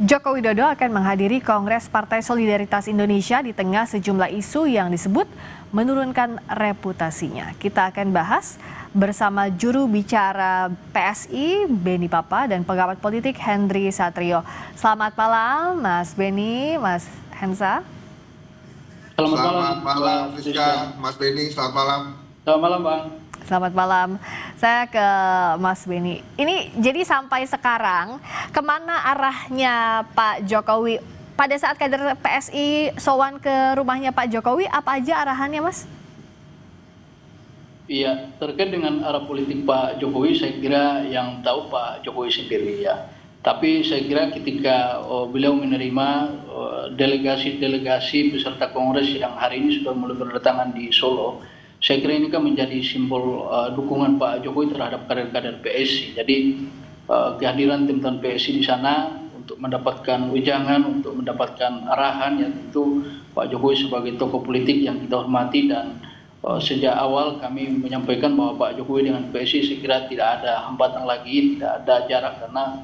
Joko Widodo akan menghadiri Kongres Partai Solidaritas Indonesia di tengah sejumlah isu yang disebut menurunkan reputasinya. Kita akan bahas bersama juru bicara PSI, Beni Papa, dan pengamat politik Hendri Satrio. Selamat malam, Mas Beni, Mas Hensa. Selamat malam, Rizka, Mas Beni, selamat malam. Selamat malam, Bang. Selamat malam, saya ke Mas Beni. Ini jadi sampai sekarang, kemana arahnya Pak Jokowi? Pada saat kader PSI sowan ke rumahnya Pak Jokowi, apa aja arahannya, Mas? Iya, terkait dengan arah politik Pak Jokowi, saya kira yang tahu Pak Jokowi sendiri ya. Tapi saya kira ketika beliau menerima delegasi-delegasi peserta kongres yang hari ini sudah mulai berdatangan di Solo, saya kira ini kan menjadi simbol dukungan Pak Jokowi terhadap kader-kader PSI. Jadi kehadiran teman-teman PSI di sana untuk mendapatkan wejangan, untuk mendapatkan arahan, yang tentu Pak Jokowi sebagai tokoh politik yang kita hormati, dan sejak awal kami menyampaikan bahwa Pak Jokowi dengan PSI saya kira tidak ada hambatan lagi, tidak ada jarak, karena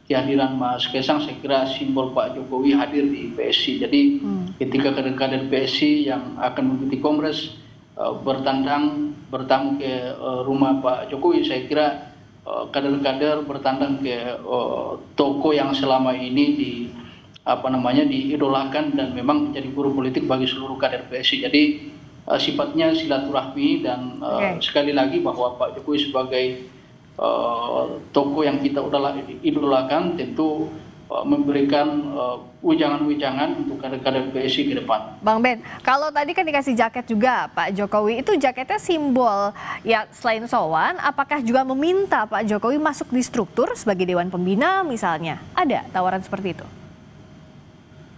kehadiran Mas Kaisang saya kira simbol Pak Jokowi hadir di PSI. Jadi ketika kader-kader PSI yang akan mengikuti kongres bertamu ke rumah Pak Jokowi, saya kira kader-kader bertandang ke toko yang selama ini diidolakan dan memang menjadi guru politik bagi seluruh kader PSI. Jadi sifatnya silaturahmi, dan sekali lagi bahwa Pak Jokowi sebagai tokoh yang kita idolakan tentu memberikan wejangan-wejangan untuk kader-kader PSI ke depan. Bang Ben, kalau tadi kan dikasih jaket juga Pak Jokowi, itu jaketnya simbol ya selain sowan, apakah juga meminta Pak Jokowi masuk di struktur sebagai Dewan Pembina misalnya? Ada tawaran seperti itu?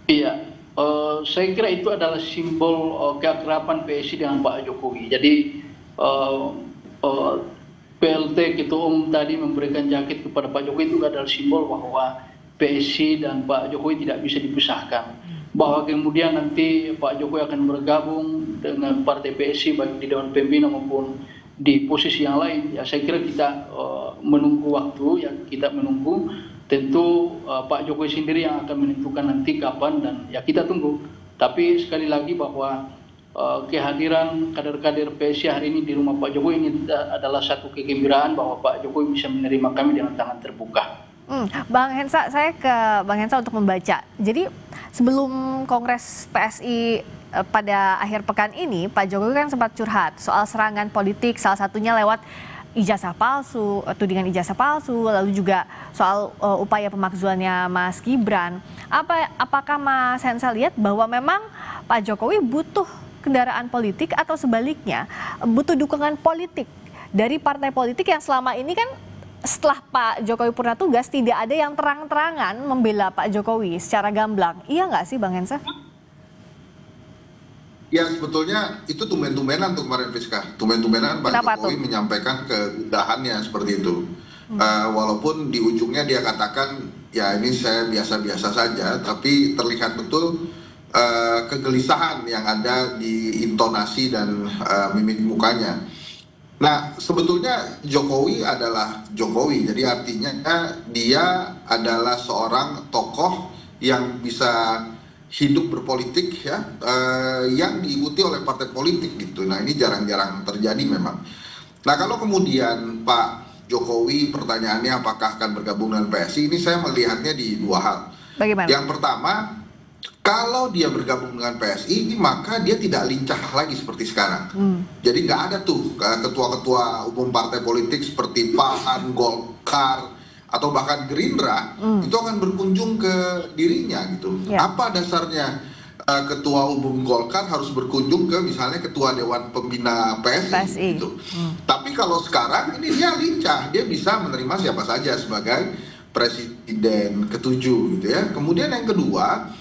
Iya, saya kira itu adalah simbol keakraban PSI dengan Pak Jokowi. Jadi PLT Ketua Umum tadi memberikan jaket kepada Pak Jokowi, itu adalah simbol bahwa PSI dan Pak Jokowi tidak bisa dipisahkan. Bahwa kemudian nanti Pak Jokowi akan bergabung dengan partai PSI baik di Dewan Pembina maupun di posisi yang lain. Ya saya kira kita menunggu waktu, ya kita menunggu. Tentu Pak Jokowi sendiri yang akan menentukan nanti kapan, dan ya kita tunggu. Tapi sekali lagi bahwa kehadiran kader-kader PSI hari ini di rumah Pak Jokowi ini adalah satu kegembiraan bahwa Pak Jokowi bisa menerima kami dengan tangan terbuka. Bang Hensa, saya ke Bang Hensa untuk membaca. Jadi sebelum Kongres PSI pada akhir pekan ini, Pak Jokowi kan sempat curhat soal serangan politik, salah satunya lewat ijazah palsu, tudingan ijazah palsu, lalu juga soal upaya pemakzulannya Mas Gibran. Apakah Mas Hensa lihat bahwa memang Pak Jokowi butuh kendaraan politik, atau sebaliknya butuh dukungan politik dari partai politik yang selama ini kan setelah Pak Jokowi purna tugas tidak ada yang terang-terangan membela Pak Jokowi secara gamblang? Iya nggak sih Bang Hensa? Ya sebetulnya itu tumben-tumbenan tuh kemarin, Rizka. Tumben-tumbenan Pak Jokowi menyampaikan kegundahannya seperti itu. Walaupun di ujungnya dia katakan ya ini saya biasa-biasa saja, tapi terlihat betul kegelisahan yang ada di intonasi dan mimik mukanya. Nah sebetulnya Jokowi adalah Jokowi, jadi artinya dia adalah seorang tokoh yang bisa hidup berpolitik ya, yang diikuti oleh partai politik gitu. Nah ini jarang-jarang terjadi memang. Nah kalau kemudian Pak Jokowi pertanyaannya apakah akan bergabung dengan PSI, ini saya melihatnya di dua hal. Bagaimana? Yang pertama, kalau dia bergabung dengan PSI, maka dia tidak lincah lagi seperti sekarang. Jadi nggak ada tuh ketua-ketua umum partai politik seperti PAN, Golkar, atau bahkan Gerindra itu akan berkunjung ke dirinya gitu. Apa dasarnya ketua umum Golkar harus berkunjung ke misalnya ketua Dewan Pembina PSI gitu. Tapi kalau sekarang ini dia lincah, dia bisa menerima siapa saja sebagai presiden ketujuh gitu ya. Kemudian yang kedua,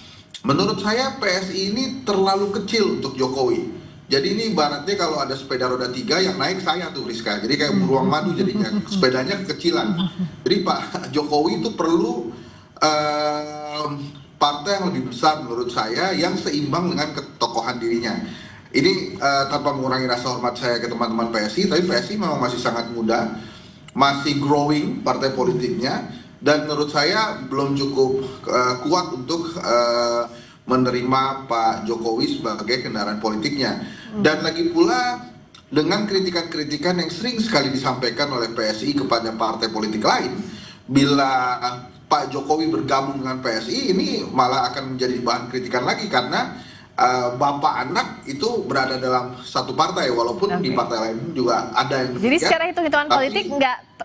menurut saya PSI ini terlalu kecil untuk Jokowi. Jadi ini ibaratnya kalau ada sepeda roda 3 yang naik saya tuh, Rizka. Jadi kayak beruang madu jadinya, sepedanya kekecilan. Jadi Pak Jokowi itu perlu partai yang lebih besar menurut saya, yang seimbang dengan ketokohan dirinya. Ini tanpa mengurangi rasa hormat saya ke teman-teman PSI, tapi PSI memang masih sangat muda, masih growing partai politiknya. dan menurut saya belum cukup kuat untuk menerima Pak Jokowi sebagai kendaraan politiknya. Dan lagi pula dengan kritikan-kritikan yang sering sekali disampaikan oleh PSI kepada partai politik lain, bila Pak Jokowi bergabung dengan PSI ini malah akan menjadi bahan kritikan lagi karena bapak anak itu berada dalam satu partai walaupun di partai lain juga ada yang demikian. Jadi secara hitung-hitungan politik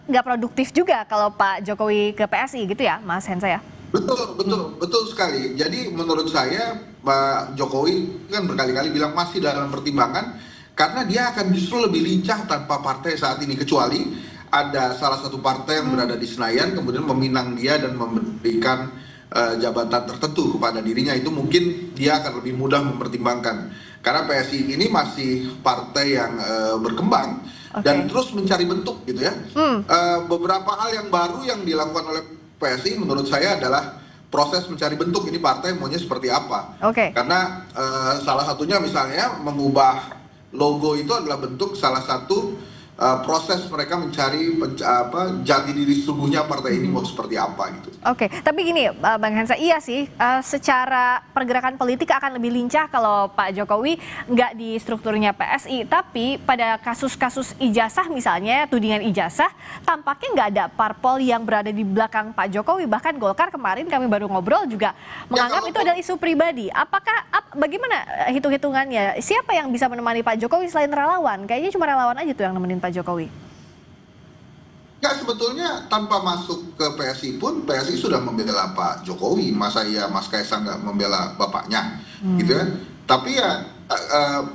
nggak produktif juga kalau Pak Jokowi ke PSI gitu ya, Mas Hensa ya? Betul sekali. Jadi menurut saya Pak Jokowi kan berkali-kali bilang masih dalam pertimbangan karena dia akan justru lebih lincah tanpa partai saat ini, kecuali ada salah satu partai yang berada di Senayan kemudian meminang dia dan memberikan jabatan tertentu kepada dirinya, itu mungkin dia akan lebih mudah mempertimbangkan karena PSI ini masih partai yang berkembang dan terus mencari bentuk gitu ya. Beberapa hal yang baru yang dilakukan oleh PSI menurut saya adalah proses mencari bentuk ini partai maunya seperti apa. Karena salah satunya misalnya mengubah logo itu adalah bentuk salah satu proses mereka mencari jati diri sesungguhnya partai ini mau seperti apa gitu. Tapi gini Bang Hensa, iya sih secara pergerakan politik akan lebih lincah kalau Pak Jokowi nggak di strukturnya PSI. Tapi pada kasus-kasus ijazah misalnya, tudingan ijazah, tampaknya nggak ada parpol yang berada di belakang Pak Jokowi. Bahkan Golkar kemarin kami baru ngobrol juga menganggap itu adalah isu pribadi. Bagaimana hitung-hitungannya? Siapa yang bisa menemani Pak Jokowi selain relawan? Kayaknya cuma relawan aja tuh yang nemenin Pak Jokowi. Ya sebetulnya tanpa masuk ke PSI pun PSI sudah membela Pak Jokowi. Masa ya Mas Kaisang nggak membela bapaknya gitu ya. Tapi ya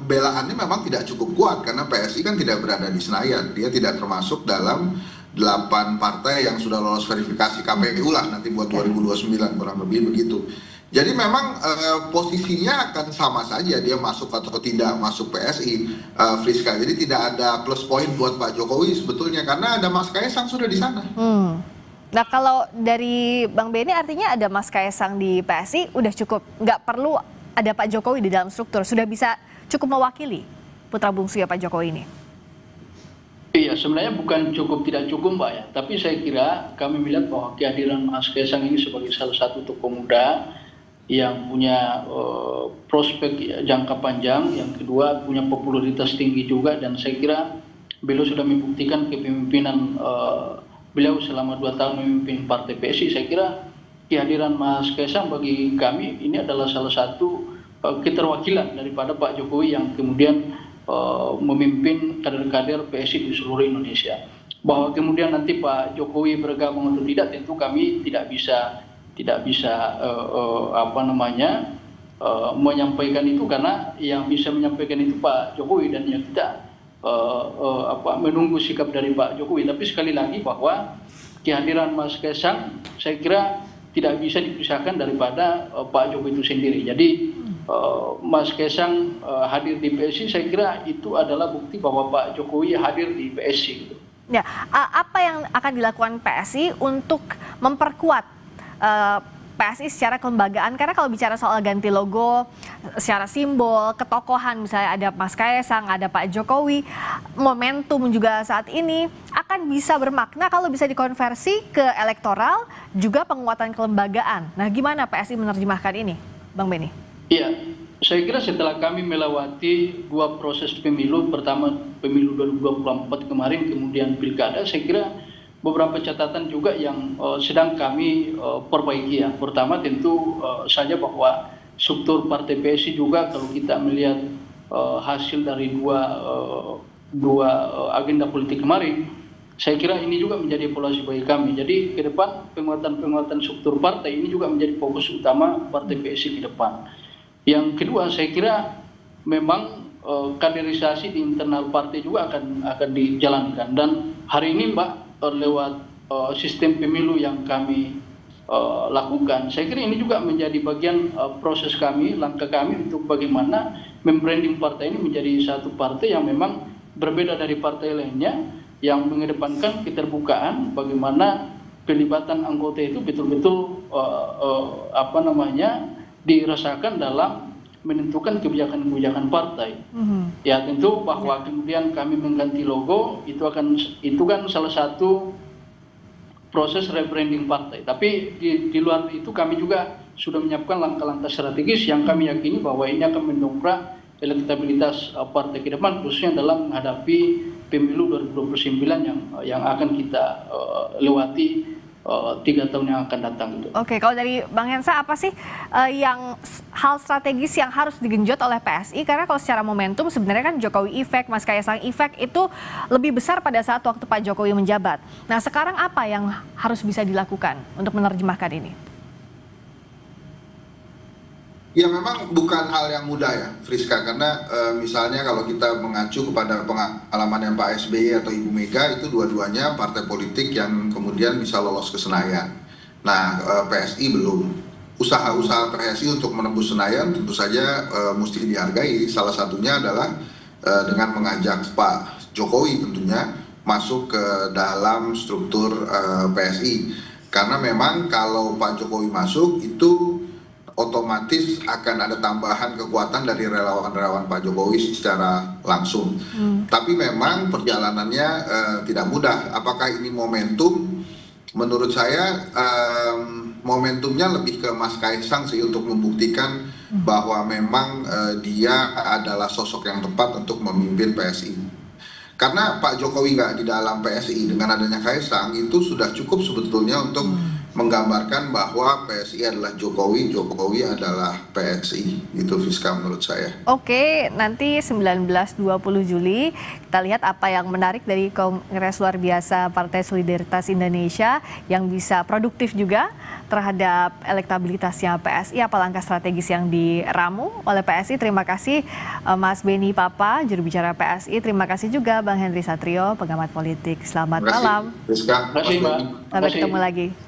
belaannya memang tidak cukup kuat karena PSI kan tidak berada di Senayan. Dia tidak termasuk dalam 8 partai yang sudah lolos verifikasi KPU lah nanti buat 2029 kurang lebih begitu. Jadi memang posisinya akan sama saja dia masuk atau tidak masuk PSI, Friska. Jadi tidak ada plus poin buat Pak Jokowi sebetulnya karena ada Mas Kaisang sudah di sana. Nah kalau dari Bang Benny artinya ada Mas Kaisang di PSI udah cukup, nggak perlu ada Pak Jokowi di dalam struktur, sudah bisa cukup mewakili putra bungsu ya Pak Jokowi ini. Iya, sebenarnya bukan cukup tidak cukup Mbak ya, tapi saya kira kami melihat bahwa kehadiran Mas Kaisang ini sebagai salah satu tokoh muda yang punya prospek jangka panjang, yang kedua punya popularitas tinggi juga, dan saya kira beliau sudah membuktikan kepemimpinan beliau selama 2 tahun memimpin partai PSI. Saya kira kehadiran Mas Kaisang bagi kami ini adalah salah satu keterwakilan daripada Pak Jokowi yang kemudian memimpin kader-kader PSI di seluruh Indonesia. Bahwa kemudian nanti Pak Jokowi bergabung atau tidak tentu kami tidak bisa menyampaikan itu karena yang bisa menyampaikan itu Pak Jokowi dan yang kita menunggu sikap dari Pak Jokowi. Tapi sekali lagi bahwa kehadiran Mas Kaisang saya kira tidak bisa dipisahkan daripada Pak Jokowi itu sendiri. Jadi Mas Kaisang hadir di PSI saya kira itu adalah bukti bahwa Pak Jokowi hadir di PSI gitu. Ya, apa yang akan dilakukan PSI untuk memperkuat PSI secara kelembagaan? Karena kalau bicara soal ganti logo, secara simbol, ketokohan misalnya ada Mas Kaisang, ada Pak Jokowi, momentum juga saat ini akan bisa bermakna kalau bisa dikonversi ke elektoral, juga penguatan kelembagaan. Nah gimana PSI menerjemahkan ini, Bang Benny? Iya, saya kira setelah kami melewati 2 proses pemilu, pertama pemilu 2024 kemarin, kemudian pilkada, saya kira beberapa catatan juga yang sedang kami perbaiki ya. Pertama tentu saja bahwa struktur partai PSI juga kalau kita melihat hasil dari dua agenda politik kemarin, saya kira ini juga menjadi evaluasi bagi kami. Jadi ke depan penguatan struktur partai ini juga menjadi fokus utama partai PSI ke depan. Yang kedua saya kira memang kaderisasi di internal partai juga akan dijalankan, dan hari ini Mbak lewat sistem pemilu yang kami lakukan, saya kira ini juga menjadi bagian proses kami, langkah kami untuk bagaimana membranding partai ini menjadi satu partai yang memang berbeda dari partai lainnya, yang mengedepankan keterbukaan, bagaimana pelibatan anggota itu betul-betul dirasakan dalam menentukan kebijakan-kebijakan partai. Ya tentu bahwa kemudian kami mengganti logo itu kan salah satu proses rebranding partai. Tapi di luar itu kami juga sudah menyiapkan langkah-langkah strategis yang kami yakini bahwa ini akan mendongkrak elektabilitas partai ke depan, khususnya dalam menghadapi pemilu 2029 yang akan kita lewati 3 tahun yang akan datang itu. Oke, kalau dari Bang Hensa apa sih yang hal strategis yang harus digenjot oleh PSI? Karena kalau secara momentum sebenarnya kan Jokowi efek, Mas Kaisang efek itu lebih besar pada saat waktu Pak Jokowi menjabat. Nah sekarang apa yang harus bisa dilakukan untuk menerjemahkan ini? Ya memang bukan hal yang mudah ya, Friska, karena misalnya kalau kita mengacu kepada pengalaman yang Pak SBY atau Ibu Mega, itu dua-duanya partai politik yang kemudian bisa lolos ke Senayan. Nah, PSI belum. Usaha-usaha PSI untuk menembus Senayan tentu saja mesti dihargai. Salah satunya adalah dengan mengajak Pak Jokowi tentunya masuk ke dalam struktur PSI. Karena memang kalau Pak Jokowi masuk itu otomatis akan ada tambahan kekuatan dari relawan-relawan Pak Jokowi secara langsung. Tapi memang perjalanannya tidak mudah. Apakah ini momentum? Menurut saya momentumnya lebih ke Mas Kaisang sih untuk membuktikan bahwa memang dia adalah sosok yang tepat untuk memimpin PSI. Karena Pak Jokowi nggak di dalam PSI, dengan adanya Kaisang itu sudah cukup sebetulnya untuk menggambarkan bahwa PSI adalah Jokowi, Jokowi adalah PSI. Itu Friska menurut saya. Oke, nanti 19-20 Juli kita lihat apa yang menarik dari Kongres Luar Biasa Partai Solidaritas Indonesia yang bisa produktif juga terhadap elektabilitasnya PSI, apa langkah strategis yang diramu oleh PSI. Terima kasih Mas Beni Papa, juru bicara PSI. Terima kasih juga Bang Henry Satrio, pengamat politik. Selamat malam. Friska. Terima kasih, Mbak. Sampai ketemu lagi.